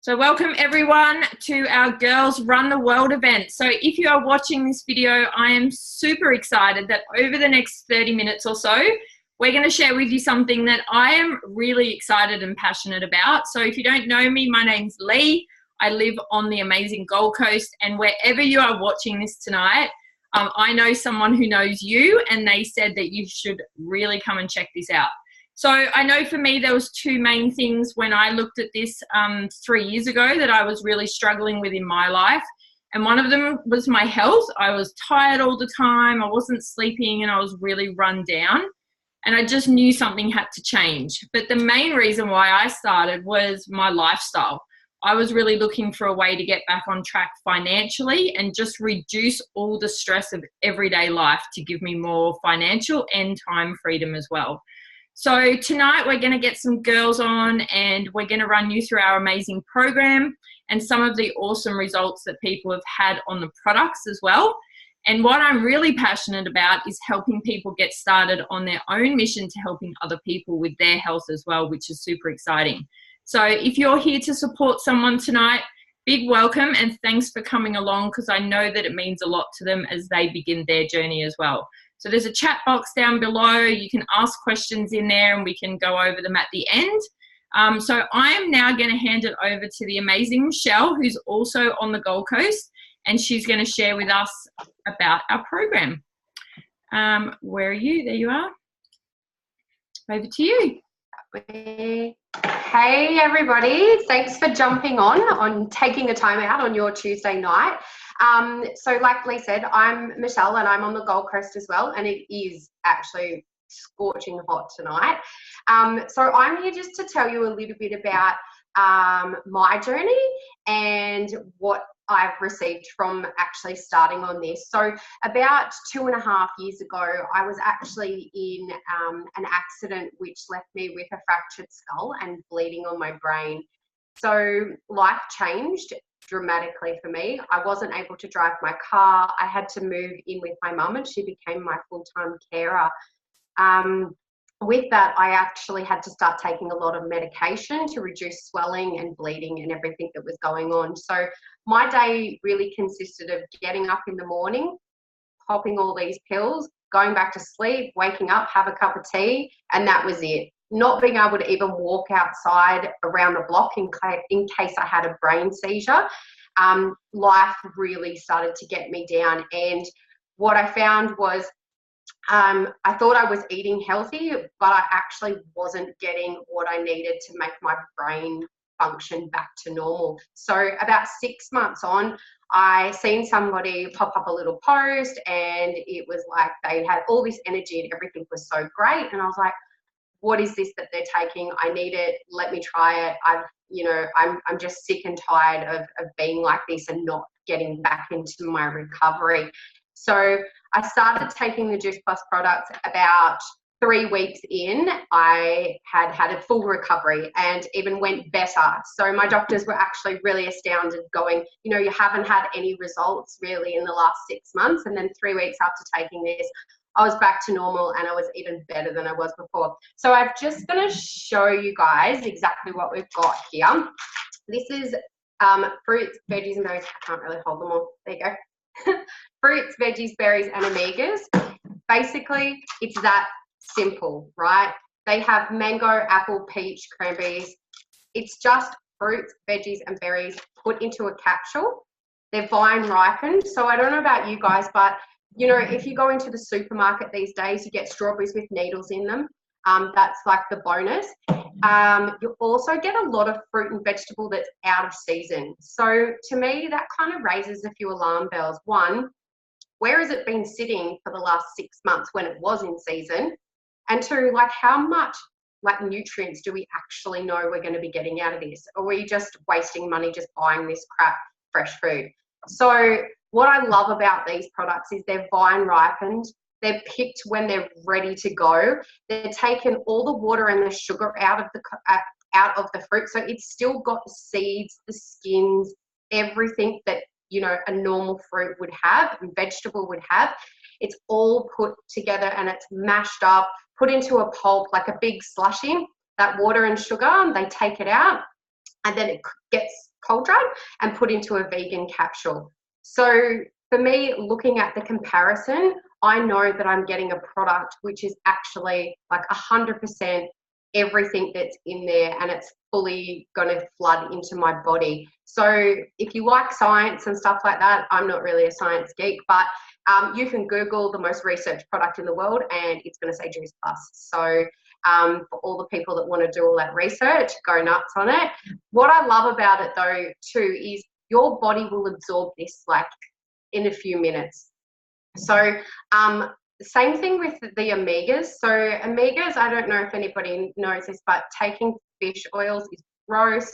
So welcome everyone to our Girls Run the World event. So if you are watching this video, I am super excited that over the next 30 minutes or so, we're going to share with you something that I am really excited and passionate about. So if you don't know me, my name's Lee. I live on the amazing Gold Coast, and wherever you are watching this tonight, I know someone who knows you, and they said that you should really come and check this out. So I know for me, there was two main things when I looked at this 3 years ago that I was really struggling with in my life. And one of them was my health. I was tired all the time. I wasn't sleeping and I was really run down. And I just knew something had to change. But the main reason why I started was my lifestyle. I was really looking for a way to get back on track financially and just reduce all the stress of everyday life to give me more financial and time freedom as well. So tonight we're going to get some girls on and we're going to run you through our amazing program and some of the awesome results that people have had on the products as well. And what I'm really passionate about is helping people get started on their own mission to helping other people with their health as well, which is super exciting. So if you're here to support someone tonight, big welcome and thanks for coming along, because I know that it means a lot to them as they begin their journey as well. So there's a chat box down below. You can ask questions in there and we can go over them at the end. So I am now going to hand it over to the amazing Michelle, who's also on the Gold Coast, and she's going to share with us about our program. Where are you? There you are. Over to you. Hey everybody, thanks for jumping on taking the time out on your Tuesday night. So like Lee said, I'm Michelle and I'm on the Gold Coast as well, and it is actually scorching hot tonight. So I'm here just to tell you a little bit about my journey and what I've received from actually starting on this. So about 2.5 years ago, I was actually in an accident which left me with a fractured skull and bleeding on my brain. So life changed dramatically for me. I wasn't able to drive my car. I had to move in with my mum and she became my full-time carer. With that, I actually had to start taking a lot of medication to reduce swelling and bleeding and everything that was going on. So my day really consisted of getting up in the morning, popping all these pills, going back to sleep, waking up, have a cup of tea, and that was it. Not being able to even walk outside around the block in case I had a brain seizure. Life really started to get me down, and what I found was I thought I was eating healthy, but I actually wasn't getting what I needed to make my brain function back to normal. So about 6 months on, I seen somebody pop up a little post and it was like they had all this energy and everything was so great. And I was like, what is this that they're taking? I need it. Let me try it. I'm just sick and tired of being like this and not getting back into my recovery. So I started taking the Juice Plus products about 3 weeks in. I had a full recovery and even went better. So my doctors were actually really astounded, going, you haven't had any results really in the last 6 months. And then 3 weeks after taking this, I was back to normal and I was even better than I was before. So I'm just going to show you guys exactly what we've got here. This is fruits, veggies and berries. I can't really hold them all. There you go. Fruits, veggies, berries and omegas. Basically, it's that simple, right? They have mango, apple, peach, cranberries. It's just fruits, veggies and berries put into a capsule. They're vine ripened. So I don't know about you guys, but if you go into the supermarket these days, you get strawberries with needles in them. That's like the bonus. You also get a lot of fruit and vegetable that's out of season. So to me, that kind of raises a few alarm bells. One, where has it been sitting for the last 6 months when it was in season? And two, like how much nutrients do we actually know we're going to be getting out of this? Or are we just wasting money just buying this crap fresh food? So what I love about these products is they're vine ripened. They're picked when they're ready to go. They're taken all the water and the sugar out of the fruit. So it's still got the seeds, the skins, everything that a normal fruit would have and vegetable would have. It's all put together and it's mashed up, put into a pulp, like a big slushing. That water and sugar, they take it out and then it gets cold run and put into a vegan capsule. So for me, looking at the comparison, I know that I'm getting a product which is actually like 100% everything that's in there, and it's fully going to flood into my body. So if you like science and stuff like that, I'm not really a science geek, but you can Google the most researched product in the world and it's going to say Juice Plus. So for all the people that want to do all that research, go nuts on it. What I love about it though too is your body will absorb this like in a few minutes. So same thing with the omegas. So omegas, I don't know if anybody knows this, but taking fish oils is gross,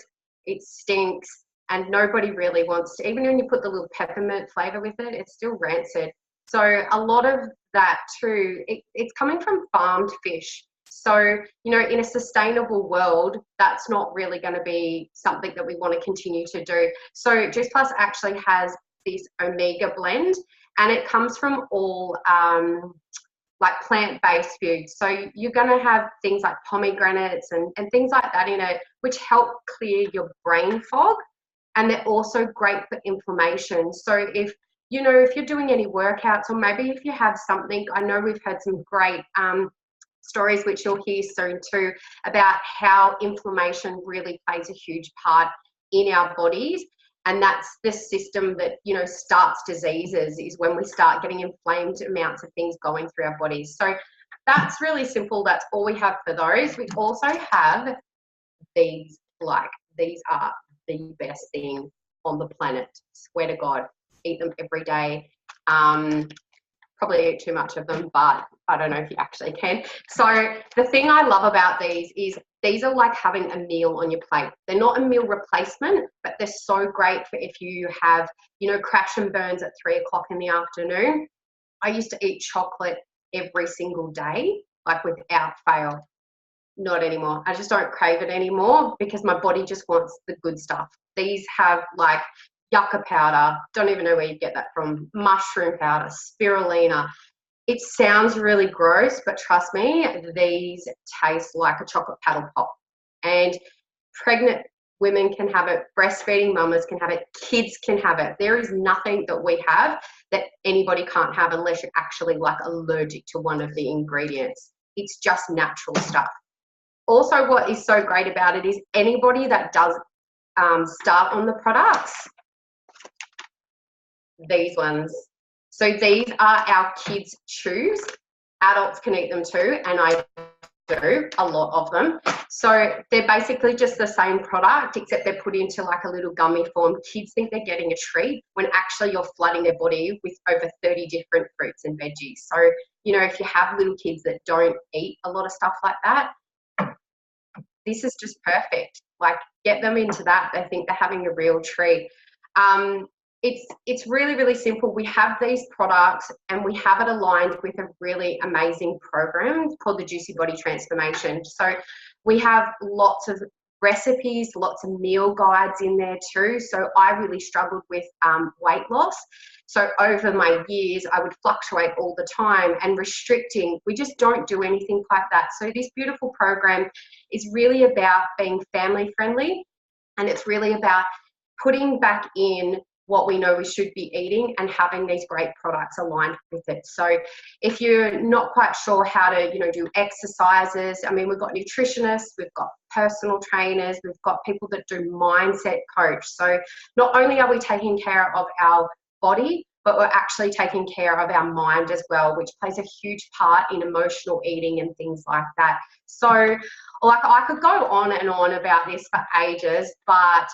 it stinks, and nobody really wants to, even when you put the little peppermint flavor with it, it's still rancid. So a lot of that too, it's coming from farmed fish. So, you know, in a sustainable world, that's not really going to be something that we want to continue to do. So Juice Plus actually has this omega blend, and it comes from all like plant-based foods. So you're going to have things like pomegranates and things like that in it, which help clear your brain fog. And they're also great for inflammation. So if, you know, if you're doing any workouts, or maybe if you have something, I know we've heard some great stories, which you'll hear soon too, about how inflammation really plays a huge part in our bodies. And that's the system that, you know, starts diseases, is when we start getting inflamed amounts of things going through our bodies. So that's really simple. That's all we have for those. We also have these, like, these are the best thing on the planet. Swear to God, eat them every day. Probably eat too much of them, but I don't know if you actually can. So the thing I love about these are like having a meal on your plate. They're not a meal replacement, but they're so great for if you have, you know, crash and burns at 3 o'clock in the afternoon. I used to eat chocolate every single day, like without fail. Not anymore. I just don't crave it anymore because my body just wants the good stuff. These have like yucca powder, don't even know where you get that from, mushroom powder, spirulina. It sounds really gross, but trust me, these taste like a chocolate paddle pop. And pregnant women can have it, breastfeeding mamas can have it, kids can have it. There is nothing that we have that anybody can't have unless you're actually like allergic to one of the ingredients. It's just natural stuff. Also, what is so great about it is anybody that does start on the products, these ones. So these are our kids' chews. Adults can eat them too, and I do a lot of them. So they're basically just the same product, except they're put into like a little gummy form. Kids think they're getting a treat when actually you're flooding their body with over 30 different fruits and veggies. So, you know, if you have little kids that don't eat a lot of stuff like that, this is just perfect. Like, get them into that. They think they're having a real treat. It's really, really simple. We have these products and we have it aligned with a really amazing program called the Juicy Body Transformation. So we have lots of recipes, lots of meal guides in there too. So I really struggled with weight loss. So over my years, I would fluctuate all the time, and restricting, we just don't do anything like that. So this beautiful program is really about being family friendly, and it's really about putting back in what we know we should be eating and having these great products aligned with it. So if you're not quite sure how to, you know, do exercises, I mean, we've got nutritionists, we've got personal trainers, we've got people that do mindset coach. So not only are we taking care of our body, but we're actually taking care of our mind as well, which plays a huge part in emotional eating and things like that. So, like, I could go on and on about this for ages, but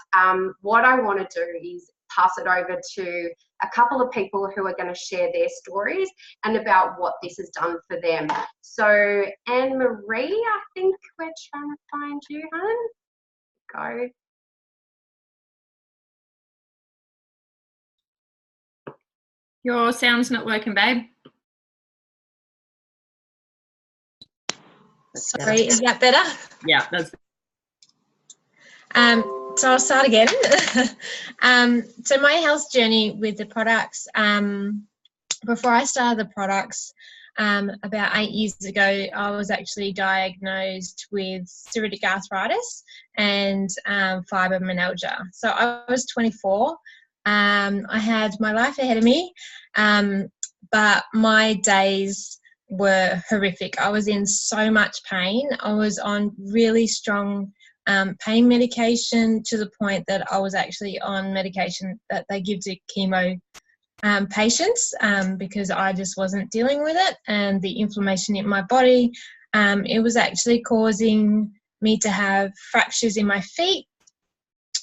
what I want to do is pass it over to a couple of people who are going to share their stories and about what this has done for them. So, Anne-Marie, I think we're trying to find you, hon. Go. Your sound's not working, babe. Sorry, is that better? Yeah, that's. So I'll start again. So my health journey with the products, before I started the products, about 8 years ago, I was actually diagnosed with psoriatic arthritis and fibromyalgia. So I was 24. I had my life ahead of me, but my days were horrific. I was in so much pain. I was on really strong pain medication, to the point that I was actually on medication that they give to chemo patients, because I just wasn't dealing with it, and the inflammation in my body. It was actually causing me to have fractures in my feet.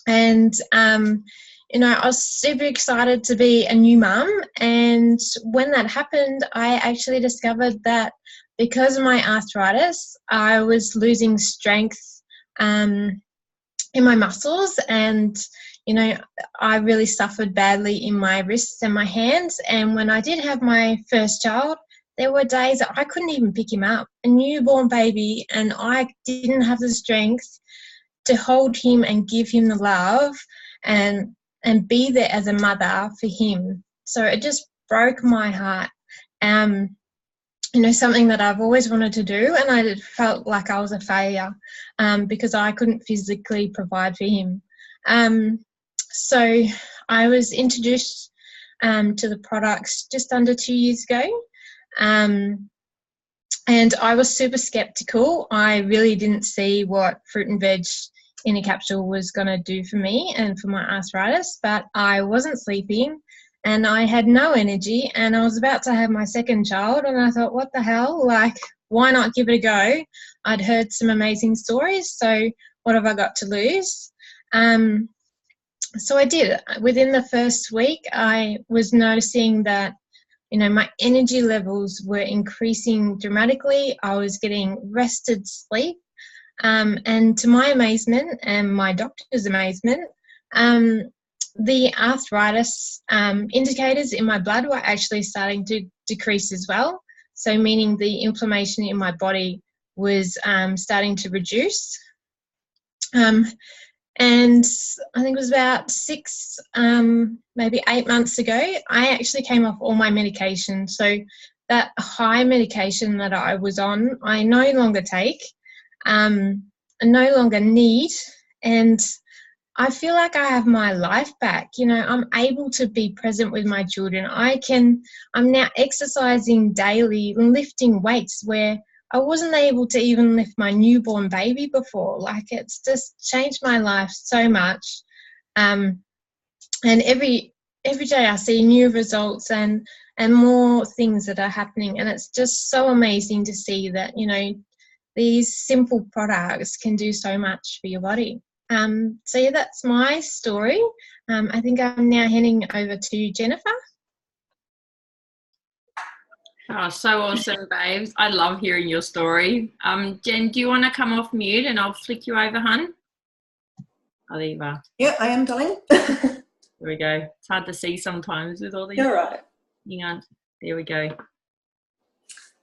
And I was super excited to be a new mum, and when that happened, I actually discovered that because of my arthritis, I was losing strength in my muscles, and I really suffered badly in my wrists and my hands. And when I did have my first child, there were days that I couldn't even pick him up, a newborn baby, and I didn't have the strength to hold him and give him the love and be there as a mother for him. So it just broke my heart. Something that I've always wanted to do, and I felt like I was a failure because I couldn't physically provide for him. So I was introduced to the products just under 2 years ago, and I was super skeptical. I really didn't see what fruit and veg in a capsule was going to do for me and for my arthritis, but I wasn't sleeping and I had no energy, and I was about to have my second child, and I thought, what the hell, why not give it a go? I'd heard some amazing stories, so what have I got to lose? So I did. Within the first week, I was noticing that my energy levels were increasing dramatically. I was getting rested sleep. And to my amazement and my doctor's amazement, the arthritis indicators in my blood were actually starting to decrease as well. So meaning the inflammation in my body was starting to reduce. And I think it was about 6, maybe 8 months ago, I actually came off all my medication. So that high medication that I was on, I no longer take, I no longer need, and I feel like I have my life back. I'm able to be present with my children. I'm now exercising daily, lifting weights where I wasn't able to even lift my newborn baby before. It's just changed my life so much. And every day I see new results and more things that are happening. And it's just so amazing to see that, these simple products can do so much for your body. So yeah, that's my story. I think I'm now handing over to Jennifer. Oh, so awesome, babes. I love hearing your story. Jen, do you want to come off mute and I'll flick you over, hun? Oh, there you are. Yeah, I am, darling. There we go. It's hard to see sometimes with all these. You're right. Hang on. There we go.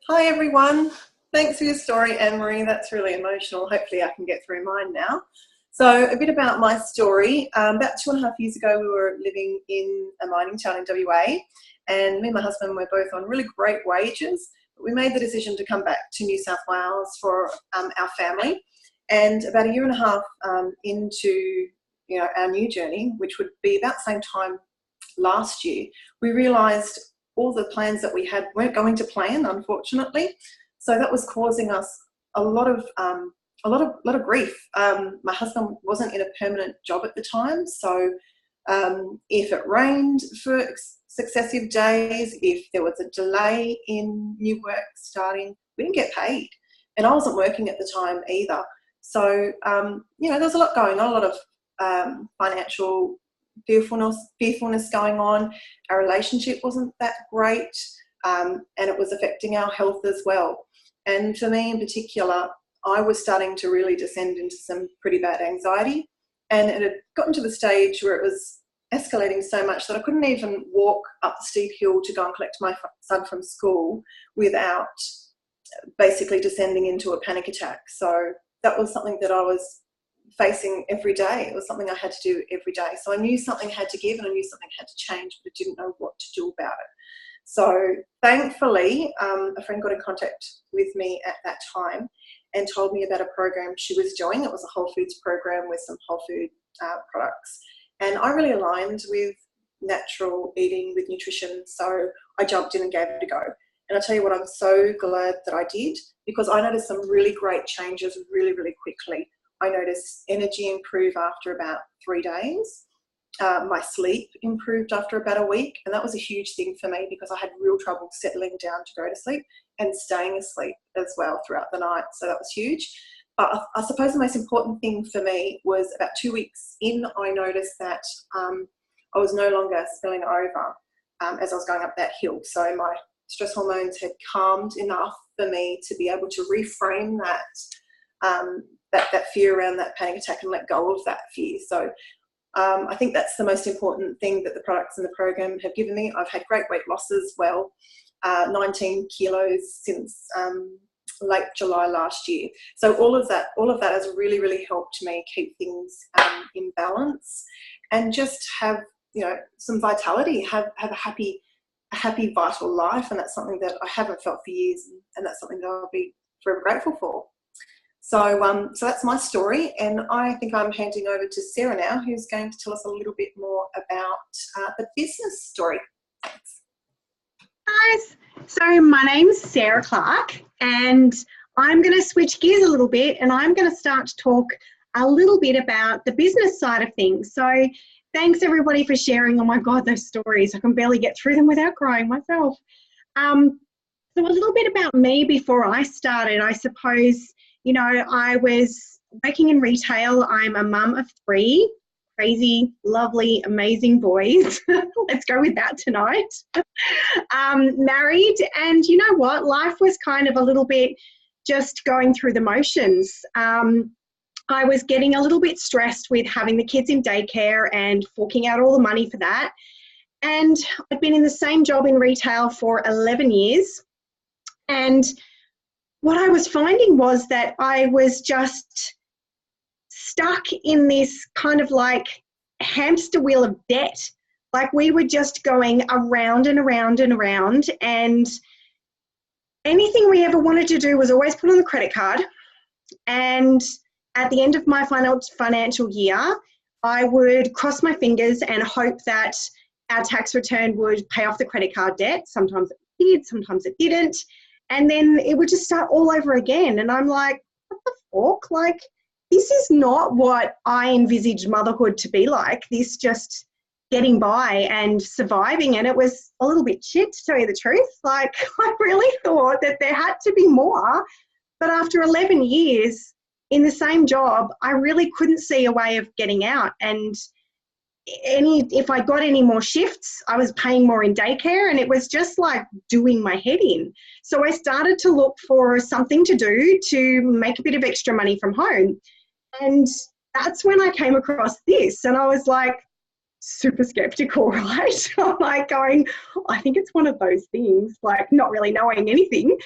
Hi, everyone. Thanks for your story, Anne-Marie. That's really emotional. Hopefully I can get through mine now. So a bit about my story. About 2.5 years ago, we were living in a mining town in WA, and me and my husband were both on really great wages. But we made the decision to come back to New South Wales for our family. And about 1.5 years into our new journey, which would be about the same time last year, we realised all the plans that we had weren't going to plan, unfortunately. So that was causing us a lot of grief. My husband wasn't in a permanent job at the time, so if it rained for successive days, if there was a delay in new work starting, we didn't get paid. And I wasn't working at the time either. So, there was a lot going on, a lot of financial fearfulness going on. Our relationship wasn't that great, and it was affecting our health as well. And for me in particular, I was starting to really descend into some pretty bad anxiety, and it had gotten to the stage where it was escalating so much that I couldn't even walk up the steep hill to go and collect my son from school without basically descending into a panic attack. So that was something that I was facing every day. It was something I had to do every day. So I knew something had to give and I knew something had to change, but I didn't know what to do about it. So thankfully, a friend got in contact with me at that time and told me about a program she was doing. It was a Whole Foods program with some whole food products. And I really aligned with natural eating, with nutrition. So I jumped in and gave it a go. And I'll tell you what, I'm so glad that I did, because I noticed some really great changes really, really quickly. I noticed energy improve after about 3 days. My sleep improved after about a week. And that was a huge thing for me, because I had real trouble settling down to go to sleep and staying asleep as well throughout the night. So that was huge. But I suppose the most important thing for me was about 2 weeks in, I noticed that I was no longer spilling over as I was going up that hill. So my stress hormones had calmed enough for me to be able to reframe that fear around that panic attack and let go of that fear. So I think that's the most important thing that the products in the program have given me. I've had great weight loss as well, 19 kilos since late July last year. So all of that has really, really helped me keep things in balance and just have, some vitality, have a happy, vital life. And that's something that I haven't felt for years, and that's something that I'll be forever grateful for. So that's my story, and I think I'm handing over to Sarah now, who's going to tell us a little bit more about the business story. Thanks. Guys, so my name's Sarah Clark, and I'm going to switch gears a little bit, and I'm going to start to talk a little bit about the business side of things. So thanks everybody for sharing. Oh my God, those stories. I can barely get through them without crying myself. So a little bit about me before I started. I suppose, I was working in retail. I'm a mum of 3 crazy, lovely, amazing boys. Let's go with that tonight. Married, and you know what? Life was kind of a little bit just going through the motions. I was getting a little bit stressed with having the kids in daycare and forking out all the money for that. And I'd been in the same job in retail for 11 years. And what I was finding was that I was just stuck in this kind of like hamster wheel of debt. Like we were just going around and around and around, and anything we ever wanted to do was always put on the credit card. And at the end of my financial year, I would cross my fingers and hope that our tax return would pay off the credit card debt. Sometimes it did, sometimes it didn't. And then it would just start all over again. And I'm like, what the fuck? Like, this is not what I envisaged motherhood to be like. This just getting by and surviving. And it was a little bit shit, to tell you the truth. Like, I really thought that there had to be more. But after 11 years in the same job, I really couldn't see a way of getting out. And if I got any more shifts, I was paying more in daycare, and it was just like doing my head in. So I started to look for something to do to make a bit of extra money from home. And that's when I came across this, and I was like super skeptical, right? I'm like going, I think it's one of those things, like not really knowing anything.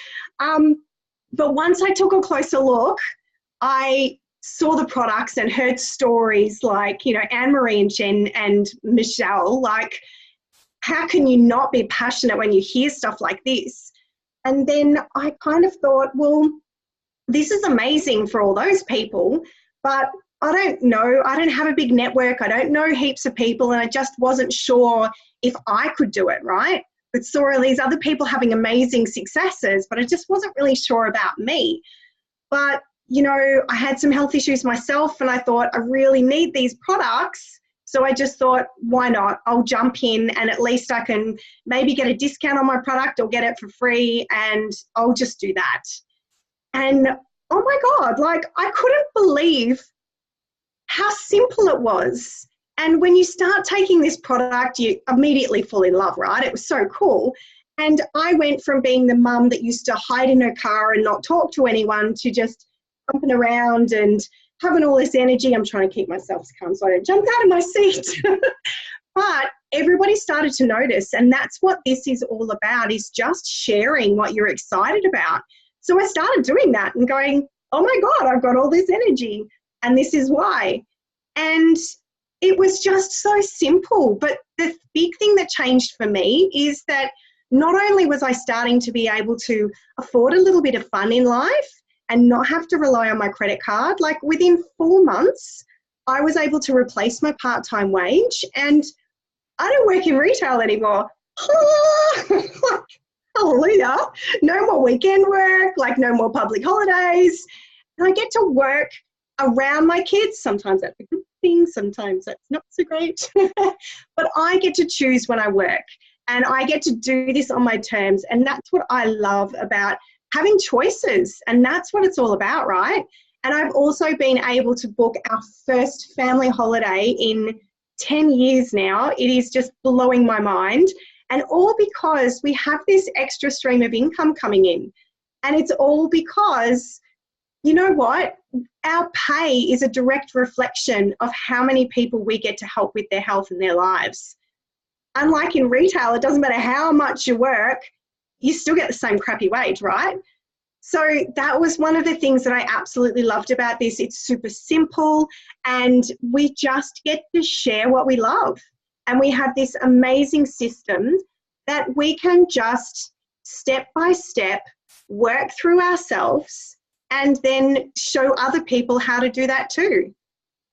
But once I took a closer look, I saw the products and heard stories like, Anne-Marie and Jen and Michelle. Like, how can you not be passionate when you hear stuff like this? And then I kind of thought, well, this is amazing for all those people, but I don't know. I don't have a big network. I don't know heaps of people, and I just wasn't sure if I could do it, right? But saw all these other people having amazing successes, but I just wasn't really sure about me. But I had some health issues myself, and I thought I really need these products. So I just thought, why not? I'll jump in, and at least I can maybe get a discount on my product or get it for free, and I'll just do that. And oh my God, like I couldn't believe how simple it was. And when you start taking this product, you immediately fall in love, right? It was so cool. And I went from being the mum that used to hide in her car and not talk to anyone to just jumping around and having all this energy. I'm trying to keep myself calm so I don't jump out of my seat. But everybody started to notice, and that's what this is all about, is just sharing what you're excited about. So I started doing that and going, oh my God, I've got all this energy, and this is why. And it was just so simple. But the big thing that changed for me is that not only was I starting to be able to afford a little bit of fun in life and not have to rely on my credit card, like within 4 months, I was able to replace my part-time wage, and I don't work in retail anymore. Hallelujah. No more weekend work, like no more public holidays. And I get to work around my kids. Sometimes that's a good thing, sometimes that's not so great. But I get to choose when I work, and I get to do this on my terms. And that's what I love about having choices. And that's what it's all about, right? And I've also been able to book our first family holiday in 10 years now. It is just blowing my mind. And all because we have this extra stream of income coming in. And it's all because, you know what? Our pay is a direct reflection of how many people we get to help with their health and their lives. Unlike in retail, it doesn't matter how much you work, you still get the same crappy wage, right? So that was one of the things that I absolutely loved about this. It's super simple, and we just get to share what we love. And we have this amazing system that we can just step by step work through ourselves and then show other people how to do that too.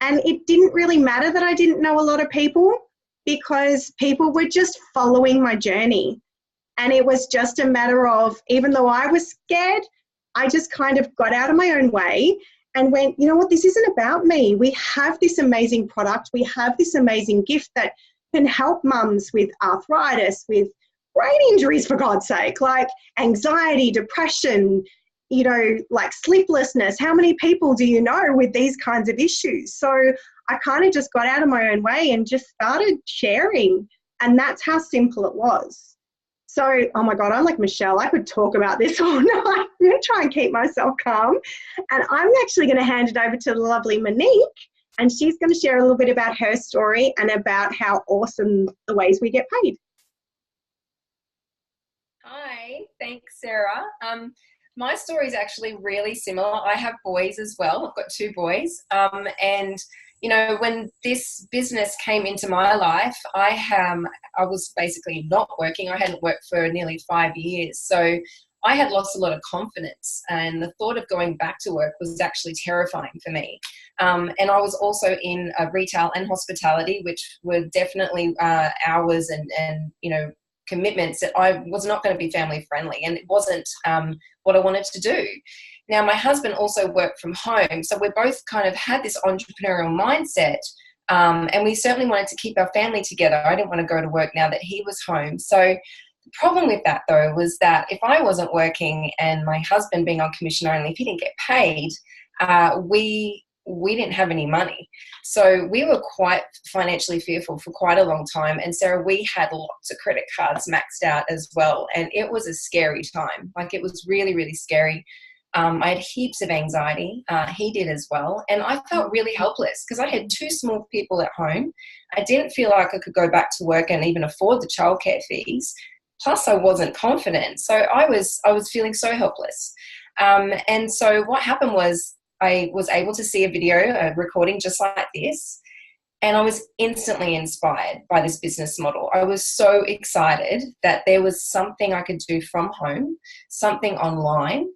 And it didn't really matter that I didn't know a lot of people, because people were just following my journey. And it was just a matter of, even though I was scared, I just kind of got out of my own way and went, you know what, this isn't about me. We have this amazing product. We have this amazing gift that can help mums with arthritis, with brain injuries, for God's sake, like anxiety, depression, you know, like sleeplessness. How many people do you know with these kinds of issues? So I kind of just got out of my own way and just started sharing. And that's how simple it was. So, oh my God, I'm like Michelle. I could talk about this all night. I'm going to try and keep myself calm. And I'm actually going to hand it over to the lovely Monique, and she's going to share a little bit about her story and about how awesome the ways we get paid. Hi, thanks, Sarah. My story is actually really similar. I have boys as well. I've got 2 boys. And you know, when this business came into my life, I was basically not working. I hadn't worked for nearly 5 years. So I had lost a lot of confidence, and the thought of going back to work was actually terrifying for me. And I was also in retail and hospitality, which were definitely hours and, you know, commitments that I was not going to be family friendly, and it wasn't what I wanted to do. Now, my husband also worked from home, so we both kind of had this entrepreneurial mindset, and we certainly wanted to keep our family together. I didn't want to go to work now that he was home. So the problem with that, though, was that if I wasn't working and my husband being on commission only, if he didn't get paid, we didn't have any money. So we were quite financially fearful for quite a long time. And Sarah, we had lots of credit cards maxed out as well. And it was a scary time. Like, it was really, really scary. I had heaps of anxiety. He did as well. And I felt really helpless because I had 2 small people at home. I didn't feel like I could go back to work and even afford the childcare fees. Plus, I wasn't confident. So I was feeling so helpless. And so what happened was, I was able to see a video, a recording just like this, and I was instantly inspired by this business model. I was so excited that there was something I could do from home, something online,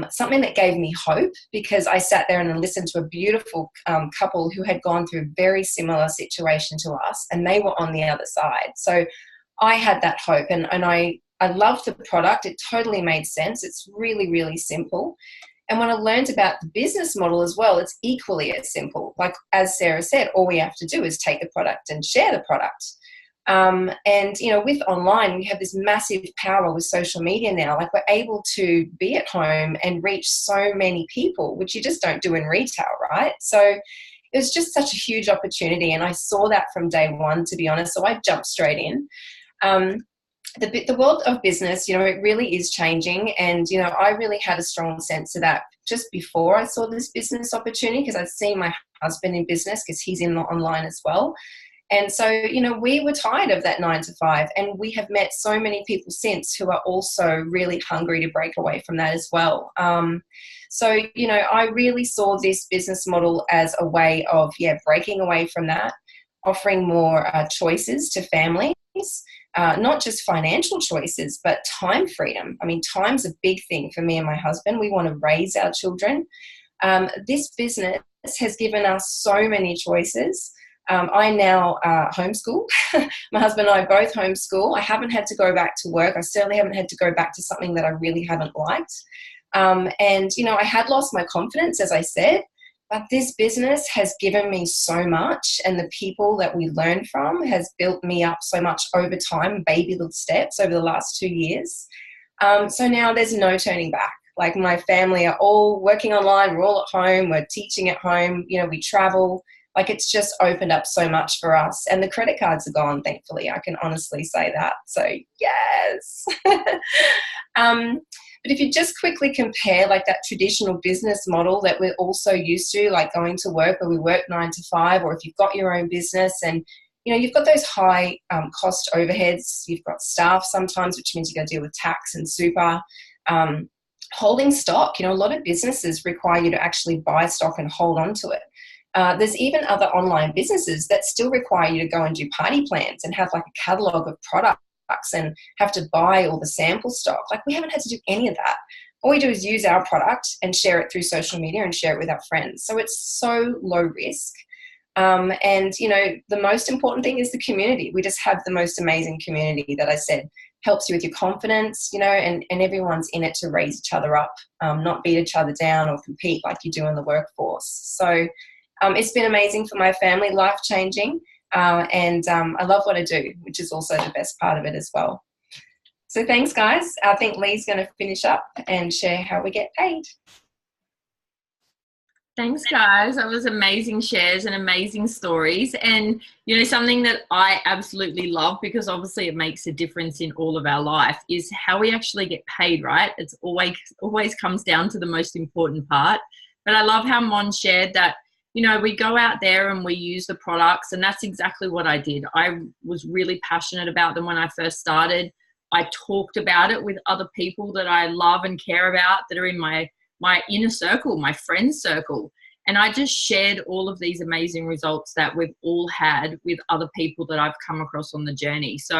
something that gave me hope, because I sat there and listened to a beautiful couple who had gone through a very similar situation to us, and they were on the other side. So I had that hope, and I loved the product. It totally made sense. It's really, really simple. And when I learned about the business model as well, it's equally as simple. Like, as Sarah said, all we have to do is take the product and share the product. And, you know, with online, we have this massive power with social media now. Like, we're able to be at home and reach so many people, which you just don't do in retail, right? So it was just such a huge opportunity. And I saw that from day one, to be honest. So I jumped straight in. The world of business, you know, it really is changing. And, you know, I really had a strong sense of that just before I saw this business opportunity, because I'd seen my husband in business because he's in the online as well. And so, you know, we were tired of that 9 to 5, and we have met so many people since who are also really hungry to break away from that as well. So, you know, I really saw this business model as a way of, breaking away from that, offering more choices to families, not just financial choices, but time freedom. I mean, time's a big thing for me and my husband. We want to raise our children. This business has given us so many choices. I now homeschool. My husband and I both homeschool. I haven't had to go back to work. I certainly haven't had to go back to something that I really haven't liked. And, you know, I had lost my confidence, as I said, but this business has given me so much, and the people that we learn from has built me up so much over time, baby little steps over the last 2 years. So now there's no turning back. Like, my family are all working online. We're all at home. We're teaching at home. You know, we travel. Like, it's just opened up so much for us. And the credit cards are gone, thankfully. I can honestly say that. So, yes. But if you just quickly compare, like, that traditional business model that we're also used to, like going to work where we work 9 to 5, or if you've got your own business and, you know, you've got those high cost overheads, you've got staff sometimes, which means you've got to deal with tax and super. Holding stock, you know, a lot of businesses require you to actually buy stock and hold on to it. There's even other online businesses that still require you to go and do party plans and have like a catalogue of products and have to buy all the sample stock. Like, we haven't had to do any of that. All we do is use our product and share it through social media and share it with our friends. So it's so low risk. And, you know, the most important thing is the community. We just have the most amazing community that I said helps you with your confidence, you know, and everyone's in it to raise each other up, not beat each other down or compete like you do in the workforce. So it's been amazing for my family, life-changing, and I love what I do, which is also the best part of it as well. So thanks, guys. I think Lee's going to finish up and share how we get paid. Thanks, guys. That was amazing shares and amazing stories. And, you know, something that I absolutely love, because obviously it makes a difference in all of our life, is how we actually get paid, right? It's always comes down to the most important part. But I love how Mon shared that, you know, we go out there and we use the products, and that's exactly what I did. I was really passionate about them when I first started. I talked about it with other people that I love and care about, that are in my inner circle, my friends circle. And I just shared all of these amazing results that we've all had with other people that I've come across on the journey. So,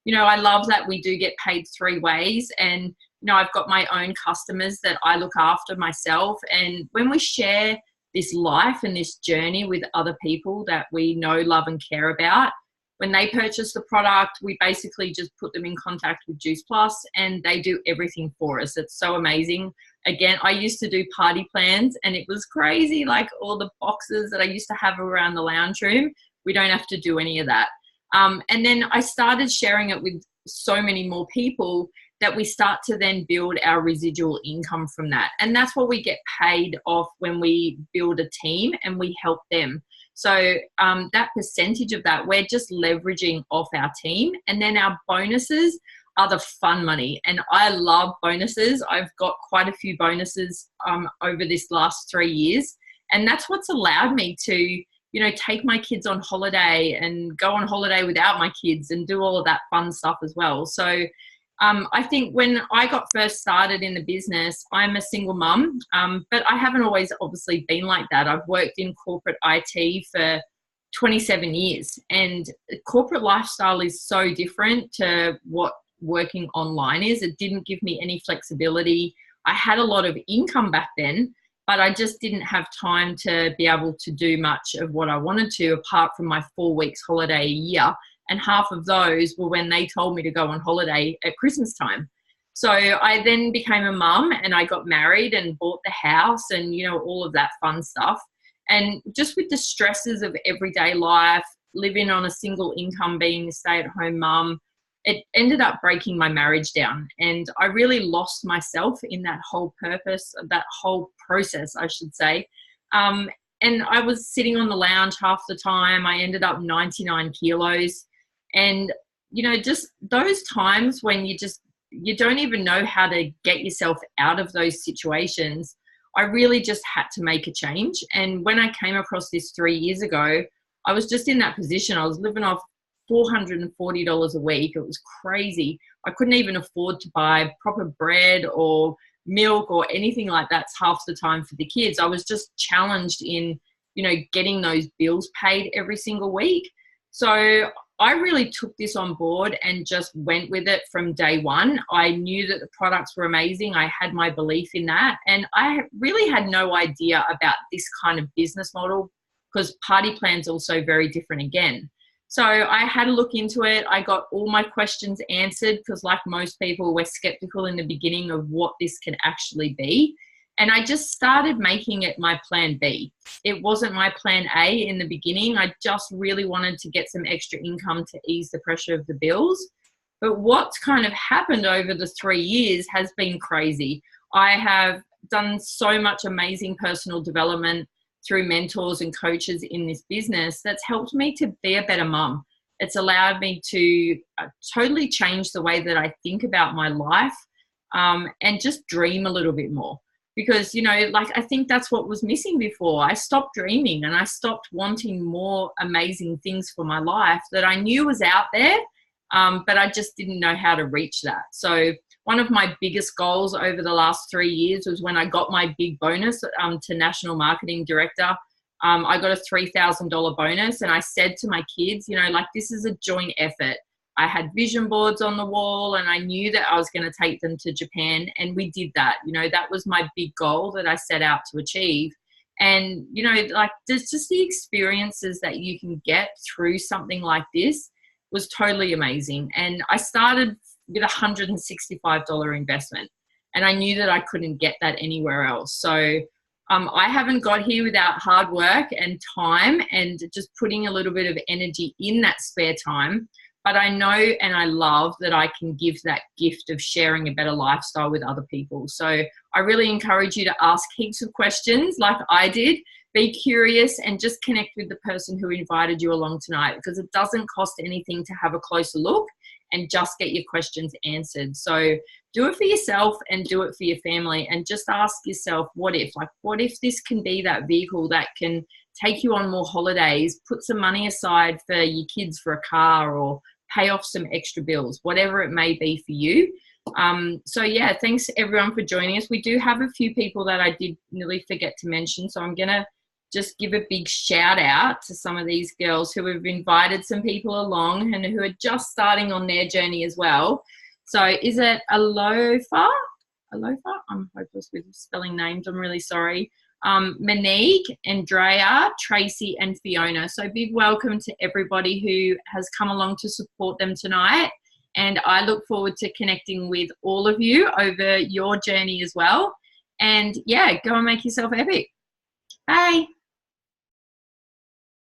you know, I love that we do get paid 3 ways. And, you know, I've got my own customers that I look after myself. And when we share this life and this journey with other people that we know, love and care about, when they purchase the product, we basically just put them in contact with Juice Plus, and they do everything for us. It's so amazing. Again, I used to do party plans, and it was crazy. Like, all the boxes that I used to have around the lounge room, we don't have to do any of that. And then I started sharing it with so many more people that we start to then build our residual income from that. And that's what we get paid off when we build a team and we help them. So that percentage of that, we're just leveraging off our team. And then our bonuses are the fun money. And I love bonuses. I've got quite a few bonuses over this last 3 years. And that's what's allowed me to, you know, take my kids on holiday and go on holiday without my kids and do all of that fun stuff as well. So I think when I got first started in the business, I'm a single mum, but I haven't always obviously been like that. I've worked in corporate IT for 27 years, and corporate lifestyle is so different to what working online is. It didn't give me any flexibility. I had a lot of income back then, but I just didn't have time to be able to do much of what I wanted to, apart from my 4 weeks holiday a year. And half of those were when they told me to go on holiday at Christmas time. So I then became a mum, and I got married and bought the house and, you know, all of that fun stuff. And just with the stresses of everyday life, living on a single income, being a stay-at-home mum, it ended up breaking my marriage down. And I really lost myself in that whole purpose, that whole process, I should say. And I was sitting on the lounge half the time. I ended up 99 kilos. And, you know, just those times when you don't even know how to get yourself out of those situations, I really just had to make a change. And when I came across this 3 years ago, I was just in that position. I was living off $440 a week. It was crazy. I couldn't even afford to buy proper bread or milk or anything like that half the time for the kids. I was just challenged in, you know, getting those bills paid every single week. So I really took this on board and just went with it from day one. I knew that the products were amazing. I had my belief in that. And I really had no idea about this kind of business model, because Party Plan's also very different again. So I had a look into it. I got all my questions answered, because like most people, we're skeptical in the beginning of what this can actually be. And I just started making it my plan B. It wasn't my plan A in the beginning. I just really wanted to get some extra income to ease the pressure of the bills. But what's kind of happened over the 3 years has been crazy. I have done so much amazing personal development through mentors and coaches in this business that's helped me to be a better mum. It's allowed me to totally change the way that I think about my life, and just dream a little bit more. Because, you know, like, I think that's what was missing before. I stopped dreaming and I stopped wanting more amazing things for my life that I knew was out there, but I just didn't know how to reach that. So one of my biggest goals over the last 3 years was when I got my big bonus to National Marketing Director. I got a $3,000 bonus, and I said to my kids, you know, like, this is a joint effort. I had vision boards on the wall, and I knew that I was going to take them to Japan, and we did that. You know, that was my big goal that I set out to achieve. And, you know, like, there's just the experiences that you can get through something like this was totally amazing. And I started with a $165 investment, and I knew that I couldn't get that anywhere else. So I haven't got here without hard work and time and just putting a little bit of energy in that spare time. But I know and I love that I can give that gift of sharing a better lifestyle with other people. So I really encourage you to ask heaps of questions like I did. Be curious and just connect with the person who invited you along tonight, because it doesn't cost anything to have a closer look and just get your questions answered. So do it for yourself and do it for your family, and just ask yourself, what if? Like, what if this can be that vehicle that can take you on more holidays, put some money aside for your kids for a car, or pay off some extra bills, whatever it may be for you. So yeah, thanks everyone for joining us. We do have a few people that I did nearly forget to mention, so I'm gonna just give a big shout out to some of these girls who have invited some people along and who are just starting on their journey as well. So is it Alofa? I'm hopeless with spelling names. I'm really sorry. Monique, Andrea, Tracy, and Fiona. So big welcome to everybody who has come along to support them tonight. And I look forward to connecting with all of you over your journey as well. And yeah, go and make yourself epic. Bye.